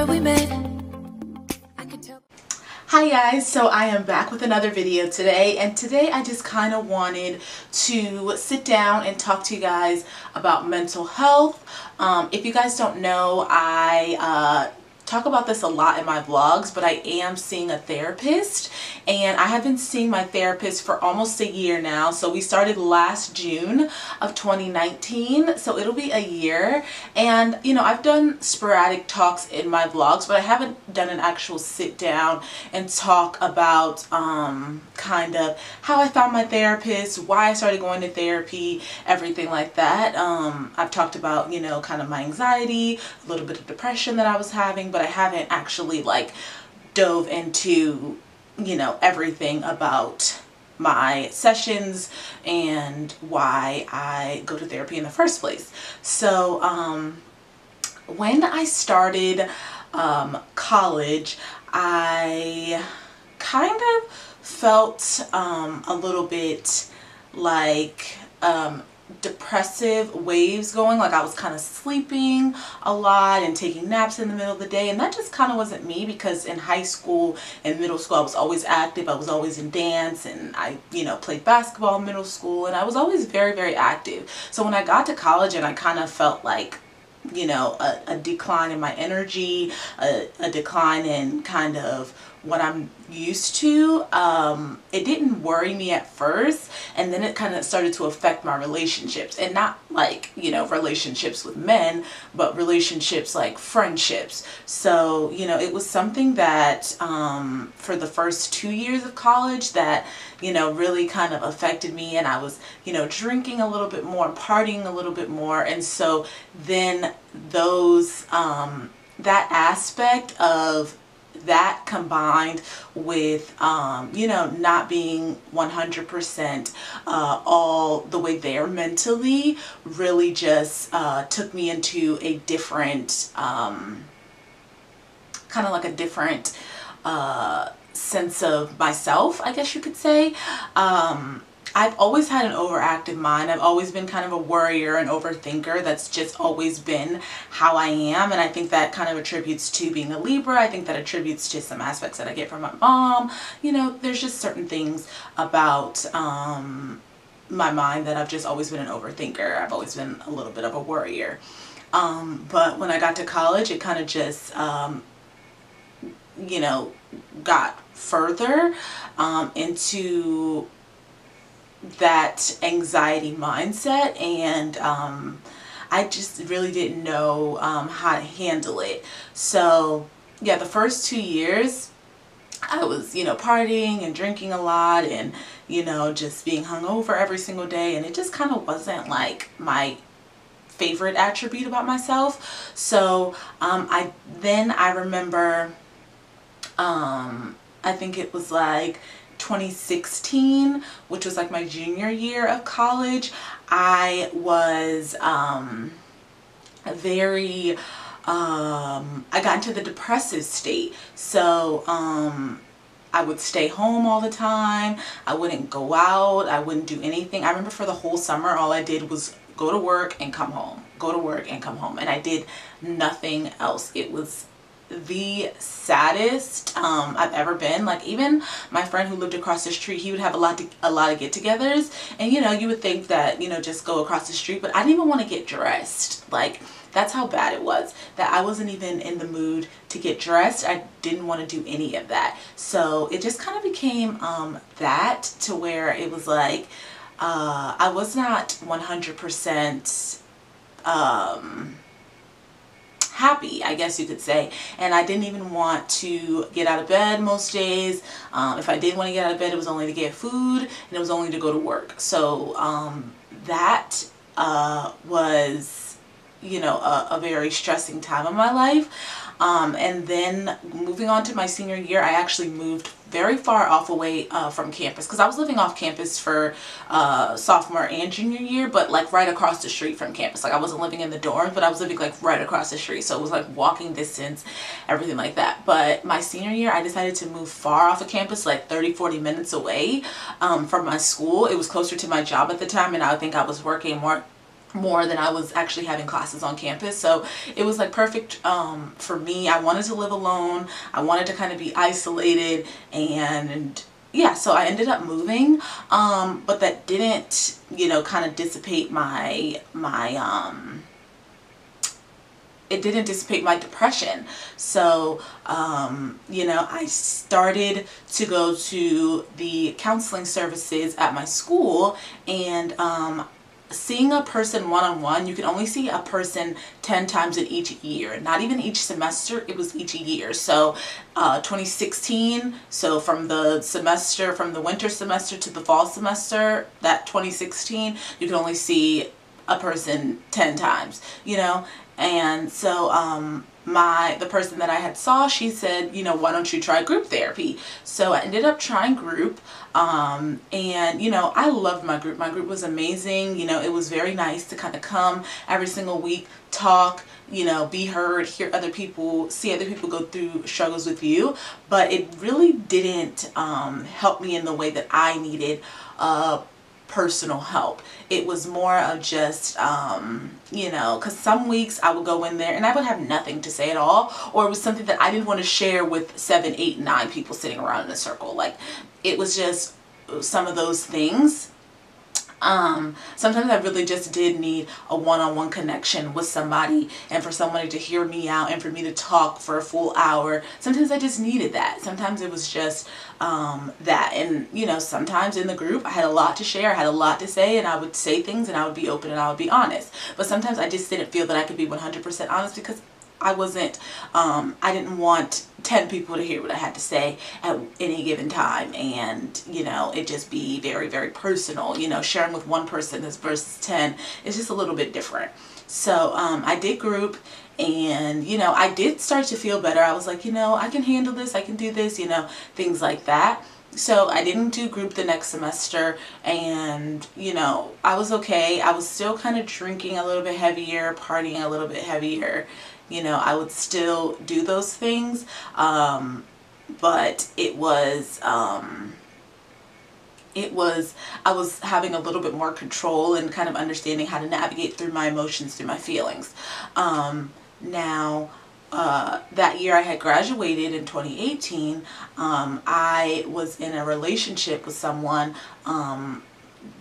moment we met, I could tell. Hi guys, so I am back with another video today, and today I just kind of wanted to sit down and talk to you guys about mental health. If you guys don't know, I talk about this a lot in my vlogs, but I am seeing a therapist, and I have been seeing my therapist for almost a year now. So we started last June of 2019, so it'll be a year. And you know, I've done sporadic talks in my vlogs, but I haven't done an actual sit down and talk about kind of how I found my therapist, why I started going to therapy, everything like that. I've talked about, you know, kind of my anxiety, a little bit of depression that I was having, but I haven't actually like dove into, you know, everything about my sessions and why I go to therapy in the first place. So when I started college, I kind of felt a little bit like depressive waves going, like I was kind of sleeping a lot and taking naps in the middle of the day, and that just kind of wasn't me, because in high school and middle school I was always active. I was always in dance, and I, you know, played basketball in middle school, and I was always very, very active. So when I got to college and I kind of felt like, you know, a decline in my energy, a decline in kind of what I'm used to, it didn't worry me at first, and then it kind of started to affect my relationships, and not like, you know, relationships with men, but relationships like friendships. So, you know, it was something that for the first 2 years of college that, you know, really kind of affected me, and I was, you know, drinking a little bit more, partying a little bit more, and so then those that aspect of that combined with you know, not being 100% all the way there mentally, really just took me into a different kind of like a different sense of myself, I guess you could say. I've always had an overactive mind. I've always been kind of a worrier and overthinker. That's just always been how I am, and I think that kind of attributes to being a Libra. I think that attributes to some aspects that I get from my mom. You know, there's just certain things about my mind that I've just always been an overthinker. I've always been a little bit of a worrier. But when I got to college, it kind of just you know, got further into that anxiety mindset, and I just really didn't know how to handle it. So yeah, the first 2 years I was, you know, partying and drinking a lot, and, you know, just being hungover every single day, and it just kind of wasn't like my favorite attribute about myself. So I remember I think it was like 2016, which was like my junior year of college. I was very I got into the depressive state. So I would stay home all the time. I wouldn't go out. I wouldn't do anything. I remember for the whole summer all I did was go to work and come home, go to work and come home, and I did nothing else. It was the saddest I've ever been. Like, even my friend who lived across the street, he would have a lot of get-togethers, and, you know, you would think that, you know, just go across the street, but I didn't even want to get dressed. Like, that's how bad it was, that I wasn't even in the mood to get dressed. I didn't want to do any of that. So it just kind of became that, to where it was like I was not 100% happy, I guess you could say, and I didn't even want to get out of bed most days. If I did want to get out of bed, it was only to get food, and it was only to go to work. So that was, you know, a very stressing time of my life. And then moving on to my senior year, I actually moved very far off away from campus, because I was living off campus for sophomore and junior year, but like right across the street from campus. Like, I wasn't living in the dorms, but I was living like right across the street, so it was like walking distance, everything like that. But my senior year, I decided to move far off of campus, like 30-40 minutes away from my school. It was closer to my job at the time, and I think I was working more more than I was actually having classes on campus. So it was like perfect for me. I wanted to live alone. I wanted to kind of be isolated, and yeah, so I ended up moving, but that didn't, you know, kind of dissipate it didn't dissipate my depression. So, you know, I started to go to the counseling services at my school, and seeing a person one-on-one, you can only see a person 10 times in each year, not even each semester, it was each year. So 2016, so from the winter semester to the fall semester, that 2016, you can only see a person 10 times, you know. And so the person that I had saw, she said, you know, why don't you try group therapy? So I ended up trying group, and you know, I loved my group. My group was amazing. You know, it was very nice to kind of come every single week, talk, you know, be heard, hear other people, see other people go through struggles with you. But it really didn't help me in the way that I needed personal help. It was more of just, you know, because some weeks I would go in there and I would have nothing to say at all, or it was something that I didn't want to share with 7, 8, 9 people sitting around in a circle. Like, it was just some of those things. Sometimes I really just did need a one-on-one connection with somebody, and for somebody to hear me out and for me to talk for a full hour. Sometimes I just needed that. Sometimes it was just that. And you know, sometimes in the group I had a lot to share, I had a lot to say, and I would say things and I would be open and I would be honest. But sometimes I just didn't feel that I could be 100% honest, because I wasn't, I didn't want 10 people to hear what I had to say at any given time, and you know, it just be very, very personal. You know, sharing with one person versus 10 is just a little bit different. So I did group, and you know, I did start to feel better. I was like, you know, I can handle this, I can do this, you know, things like that. So I didn't do group the next semester, and you know, I was okay. I was still kind of drinking a little bit heavier, partying a little bit heavier. You know, I would still do those things, but I was having a little bit more control and kind of understanding how to navigate through my emotions, through my feelings. Now, that year I had graduated in 2018, I was in a relationship with someone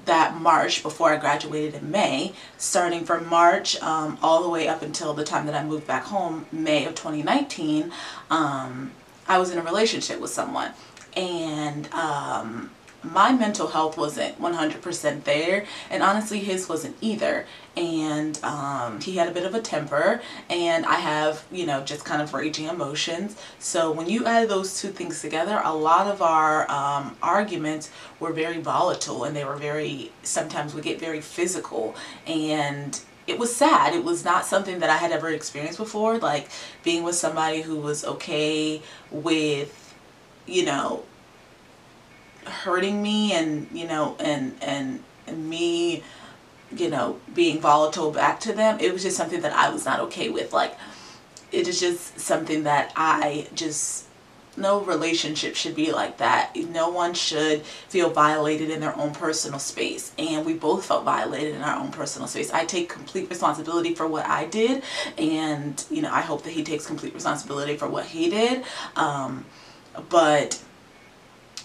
that March before I graduated in May. Starting from March all the way up until the time that I moved back home, May of 2019, I was in a relationship with someone, and my mental health wasn't 100% there, and honestly his wasn't either. And he had a bit of a temper, and I have, you know, just kind of raging emotions. So when you add those two things together, a lot of our arguments were very volatile, and they were sometimes would get very physical, and it was sad. It was not something that I had ever experienced before, like being with somebody who was okay with, you know, hurting me, and you know, and me, you know, being volatile back to them. It was just something that I was not okay with. Like, it is just something that no relationship should be like that. No one should feel violated in their own personal space, and we both felt violated in our own personal space. I take complete responsibility for what I did, and you know, I hope that he takes complete responsibility for what he did. But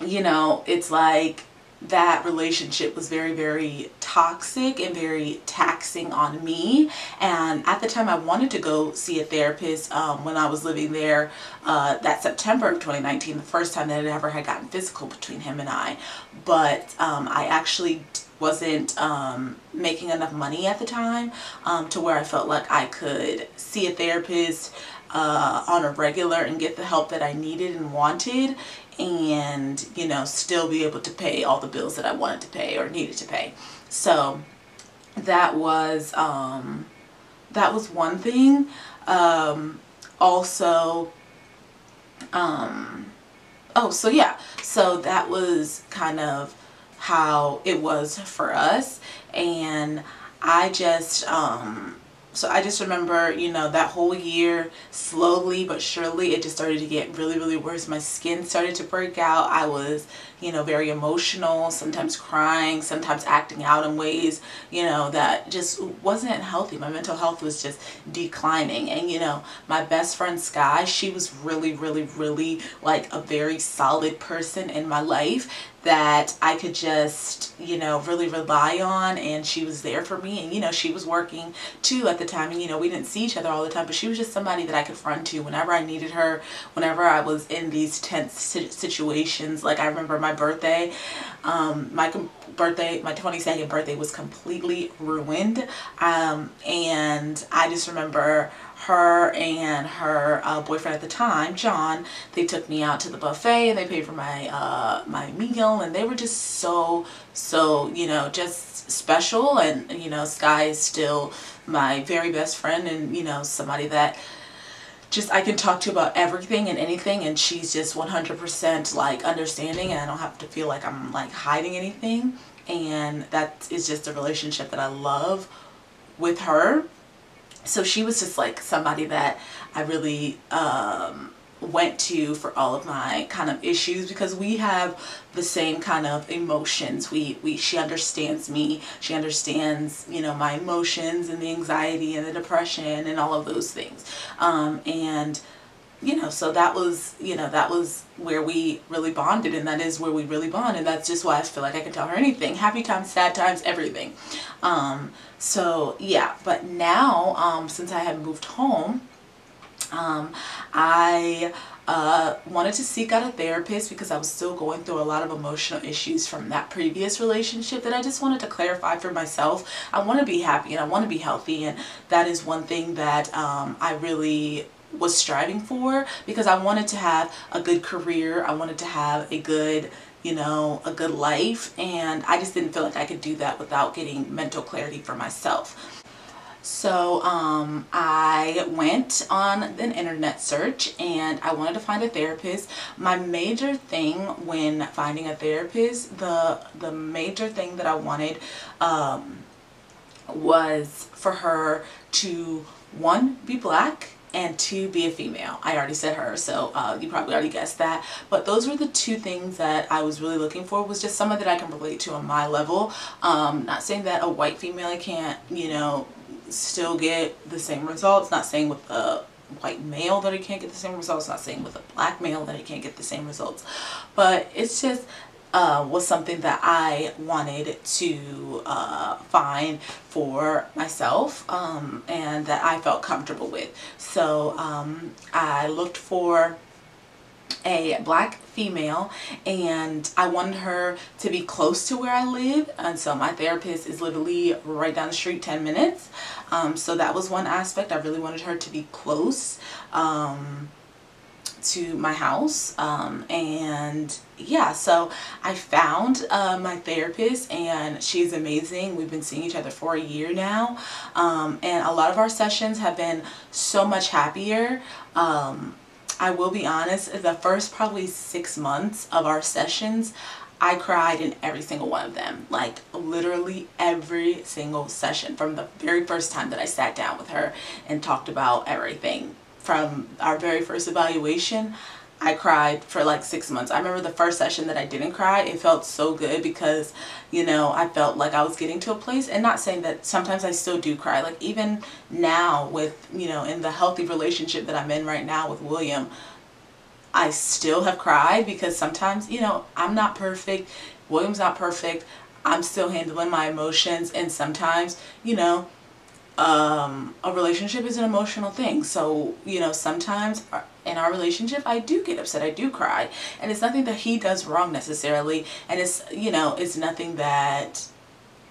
you know, it's like that relationship was very, very toxic and very taxing on me. And at the time I wanted to go see a therapist when I was living there that September of 2019, the first time that it ever had gotten physical between him and I. But I actually wasn't making enough money at the time to where I felt like I could see a therapist on a regular and get the help that I needed and wanted, and you know, still be able to pay all the bills that I wanted to pay or needed to pay. So that was one thing. Also, oh, so yeah, so that was kind of how it was for us. And I just So I just remember, you know, that whole year, slowly but surely, it just started to get really, really worse. My skin started to break out. I was, you know, very emotional, sometimes crying, sometimes acting out in ways, you know, that just wasn't healthy. My mental health was just declining. And, you know, my best friend Sky, she was really, really, really like a very solid person in my life that I could just, you know, really rely on, and she was there for me. And, you know, she was working too at the time, and, you know, we didn't see each other all the time, but she was just somebody that I could run to whenever I needed her, whenever I was in these tense situations. Like, I remember my birthday, my 22nd birthday was completely ruined, and I just remember her and her boyfriend at the time, John, they took me out to the buffet and they paid for my my meal, and they were just so, you know, just special. And, you know, Sky is still my very best friend, and, you know, somebody that just I can talk to about everything and anything, and she's just 100% like understanding, and I don't have to feel like I'm like hiding anything. And that is just a relationship that I love with her. So she was just like somebody that I really went to for all of my kind of issues, because we have the same kind of emotions. She understands me. She understands, you know, my emotions and the anxiety and the depression and all of those things. And you know, so that was, you know, that was where we really bonded, and that is where we really bond, and that's just why I feel like I can tell her anything. Happy times, sad times, everything. So yeah, but now, since I had moved home, I wanted to seek out a therapist because I was still going through a lot of emotional issues from that previous relationship that I just wanted to clarify for myself. I want to be happy and I want to be healthy, and that is one thing that I really was striving for, because I wanted to have a good career. I wanted to have a good, you know, a good life, and I just didn't feel like I could do that without getting mental clarity for myself. So I went on an internet search and I wanted to find a therapist. My major thing when finding a therapist, the major thing that I wanted was for her to, one, be black, and two, be a female. I already said her, so you probably already guessed that. But those were the two things that I was really looking for, was just someone that I can relate to on my level. Not saying that a white female can't, you know, still get the same results. Not saying with a white male that I can't get the same results. Not saying with a black male that I can't get the same results. But it's just was something that I wanted to find for myself, and that I felt comfortable with. So I looked for a black female, and I wanted her to be close to where I live, and so my therapist is literally right down the street, 10 minutes. So that was one aspect. I really wanted her to be close to my house, and yeah, so I found my therapist, and she's amazing. We've been seeing each other for a year now, and a lot of our sessions have been so much happier. I will be honest, the first probably 6 months of our sessions, I cried in every single one of them, like literally every single session, from the very first time that I sat down with her and talked about everything. From our very first evaluation, I cried for like 6 months. I remember the first session that I didn't cry, it felt so good, because, you know, I felt like I was getting to a place, and not saying that sometimes I still do cry. Like even now with, you know, in the healthy relationship that I'm in right now with William, I still have cried, because sometimes, you know, I'm not perfect, William's not perfect, I'm still handling my emotions, and sometimes, you know, a relationship is an emotional thing. So, you know, sometimes in our relationship I do get upset, I do cry, and it's nothing that he does wrong necessarily, and it's, you know, it's nothing that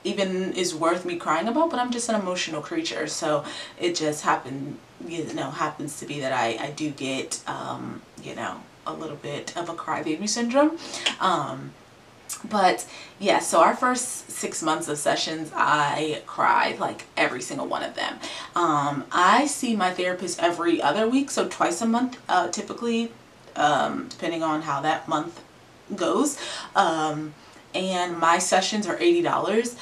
even is worth me crying about, but I'm just an emotional creature. So it just happens to be that I do get you know, a little bit of a crybaby syndrome. But yeah, so our first 6 months of sessions, I cried like every single one of them. I see my therapist every other week, so twice a month, typically, depending on how that month goes. and my sessions are $80.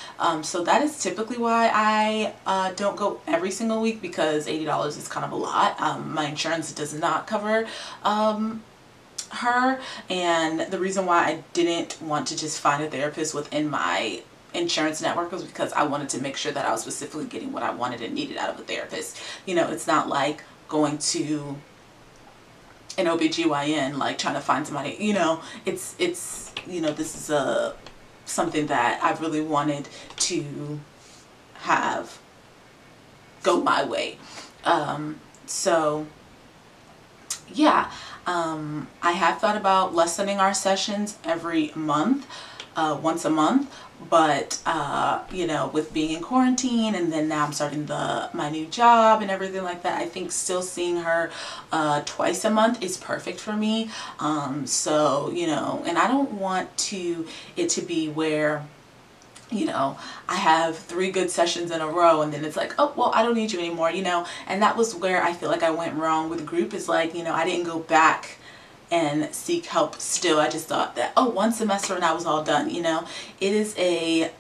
So that is typically why I don't go every single week, because $80 is kind of a lot. My insurance does not cover her, and the reason why I didn't want to just find a therapist within my insurance network was because I wanted to make sure that I was specifically getting what I wanted and needed out of a therapist. You know, it's not like going to an OBGYN, like trying to find somebody, you know, it's you know, this is something that I really wanted to have go my way. So yeah, I have thought about lessening our sessions every month, once a month, but you know, with being in quarantine, and then now I'm starting my new job and everything like that, I think still seeing her twice a month is perfect for me. So, you know, and I don't want it to be where, you know, I have 3 good sessions in a row and then it's like, oh, well, I don't need you anymore, you know. And that was where I feel like I went wrong with the group, is like, you know, I didn't go back and seek help still. I just thought that, oh, 1 semester and I was all done, you know. It is a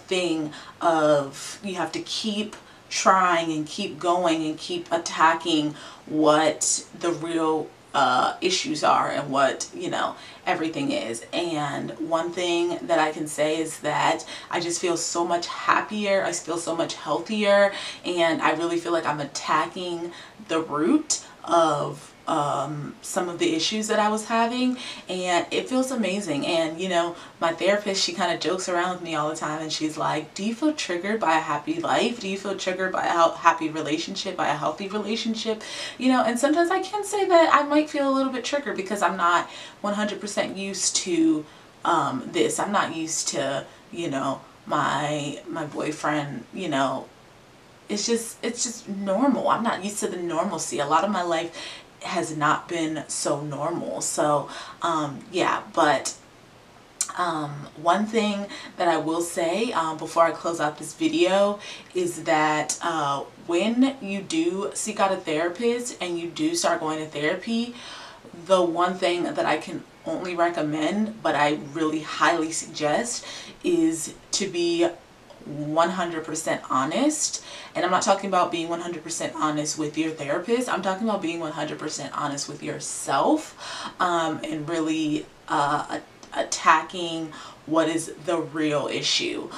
thing of, you have to keep trying and keep going and keep attacking what the real issues are and what, you know, everything is. And one thing that I can say is that I just feel so much happier, I feel so much healthier, and I really feel like I'm attacking the root of some of the issues that I was having, and it feels amazing. And you know, my therapist, she kind of jokes around with me all the time, and she's like, do you feel triggered by a happy life? Do you feel triggered by a happy relationship, by a healthy relationship? You know, and sometimes I can say that I might feel a little bit triggered because I'm not 100% used to this. I'm not used to, you know, my boyfriend, you know, it's just normal. I'm not used to the normalcy. A lot of my life has not been so normal. So yeah, but one thing that I will say before I close out this video is that when you do seek out a therapist and you do start going to therapy, the one thing that I can only recommend, but I really highly suggest, is to be 100% honest. And I'm not talking about being 100% honest with your therapist. I'm talking about being 100% honest with yourself, and really attacking what is the real issue.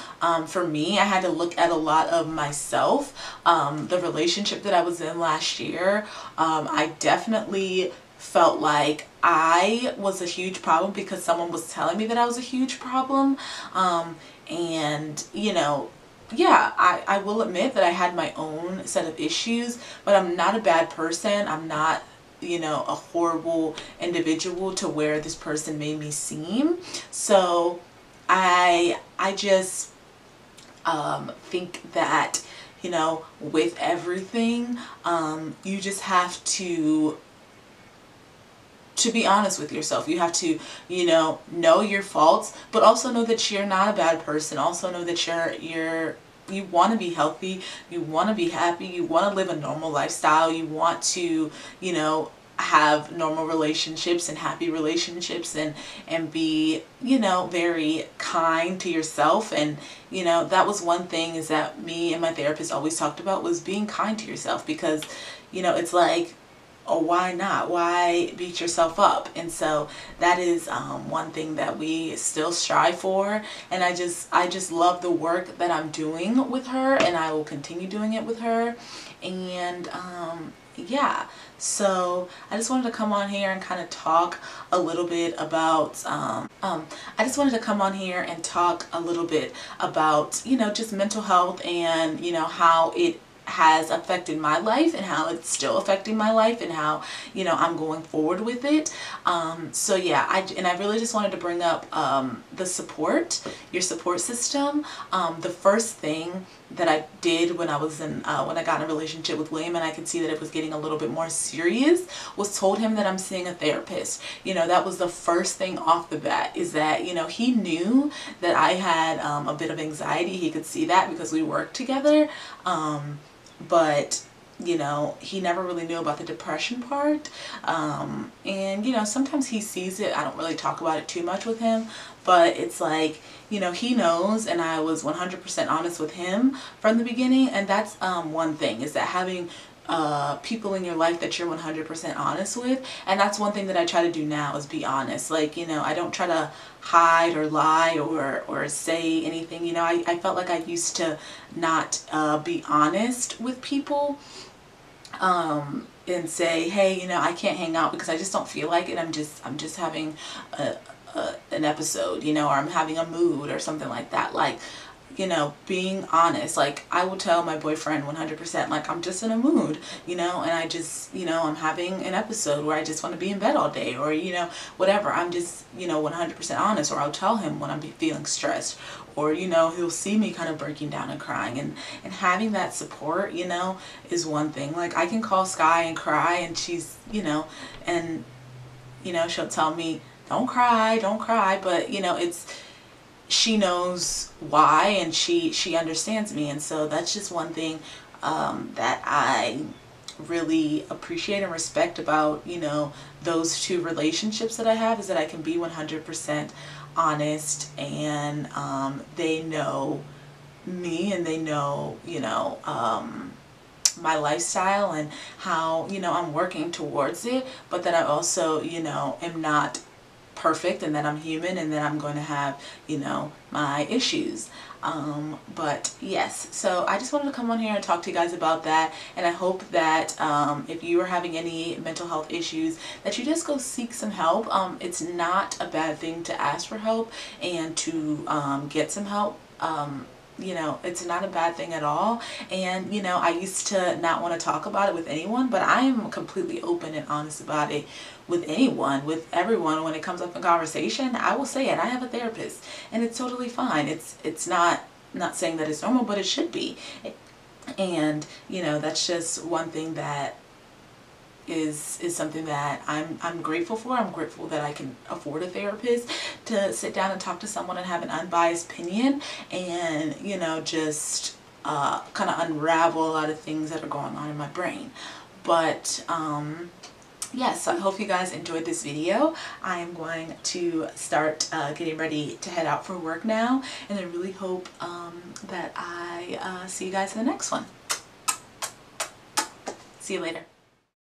For me, I had to look at a lot of myself. The relationship that I was in last year, I definitely felt like I was a huge problem because someone was telling me that I was a huge problem. And you know, yeah, I will admit that I had my own set of issues, but I'm not a bad person. I'm not, you know, a horrible individual to where this person made me seem. So I just think that, you know, with everything, you just have to be honest with yourself. You have to, you know your faults, but also know that you're not a bad person. Also know that you want to be healthy, you want to be happy, you want to live a normal lifestyle, you want to, you know, have normal relationships and happy relationships, and be, you know, very kind to yourself. And you know, that was one thing is that me and my therapist always talked about, was being kind to yourself, because you know, it's like, oh, why not? Why beat yourself up? And so that is one thing that we still strive for. And I just love the work that I'm doing with her, and I will continue doing it with her. And yeah, so I just wanted to come on here and kind of talk a little bit about you know, just mental health, and you know, how it has affected my life and how it's still affecting my life, and how, you know, I'm going forward with it. So yeah, I really just wanted to bring up your support system. The first thing that I did when I was in when I got in a relationship with William, and I could see that it was getting a little bit more serious, was told him that I'm seeing a therapist. You know, that was the first thing off the bat, is that, you know, he knew that I had a bit of anxiety. He could see that because we worked together. But you know, he never really knew about the depression part. And, you know, sometimes he sees it. I don't really talk about it too much with him, but it's like, you know, he knows, and I was 100% honest with him from the beginning. And that's one thing, is that having people in your life that you're 100% honest with. And that's one thing that I try to do now, is be honest. Like, you know, I don't try to hide or lie or say anything. You know, I felt like I used to not be honest with people, and say, hey, you know, I can't hang out because I just don't feel like it. I'm just having an episode, you know, or I'm having a mood or something like that. Like, you know, being honest. Like, I will tell my boyfriend 100%, like, I'm just in a mood, you know, and I just, you know, I'm having an episode where I just want to be in bed all day, or, you know, whatever. I'm just, you know, 100% honest. Or I'll tell him when I'm feeling stressed, or, you know, he'll see me kind of breaking down and crying, and having that support, you know, is one thing. Like, I can call Sky and cry, and she's, you know, and, you know, she'll tell me, don't cry, but, you know, she knows why, and she understands me. And so that's just one thing that I really appreciate and respect about, you know, those two relationships that I have, is that I can be 100% honest, and they know me, and they know, you know, my lifestyle and how, you know, I'm working towards it, but that I also, you know, am not perfect, and that I'm human, and that I'm going to have, you know, my issues. But yes, so I just wanted to come on here and talk to you guys about that. And I hope that if you are having any mental health issues, that you just go seek some help. It's not a bad thing to ask for help and to get some help. You know, it's not a bad thing at all. And, you know, I used to not want to talk about it with anyone, but I am completely open and honest about it with anyone, with everyone. When it comes up in conversation, I will say it. I have a therapist, and it's totally fine. It's not saying that it's normal, but it should be. And, you know, that's just one thing that is something that I'm grateful for. I'm grateful that I can afford a therapist to sit down and talk to someone and have an unbiased opinion, and, you know, just kind of unravel a lot of things that are going on in my brain. But yes, so I hope you guys enjoyed this video. I am going to start getting ready to head out for work now, and I really hope that I see you guys in the next one. See you later.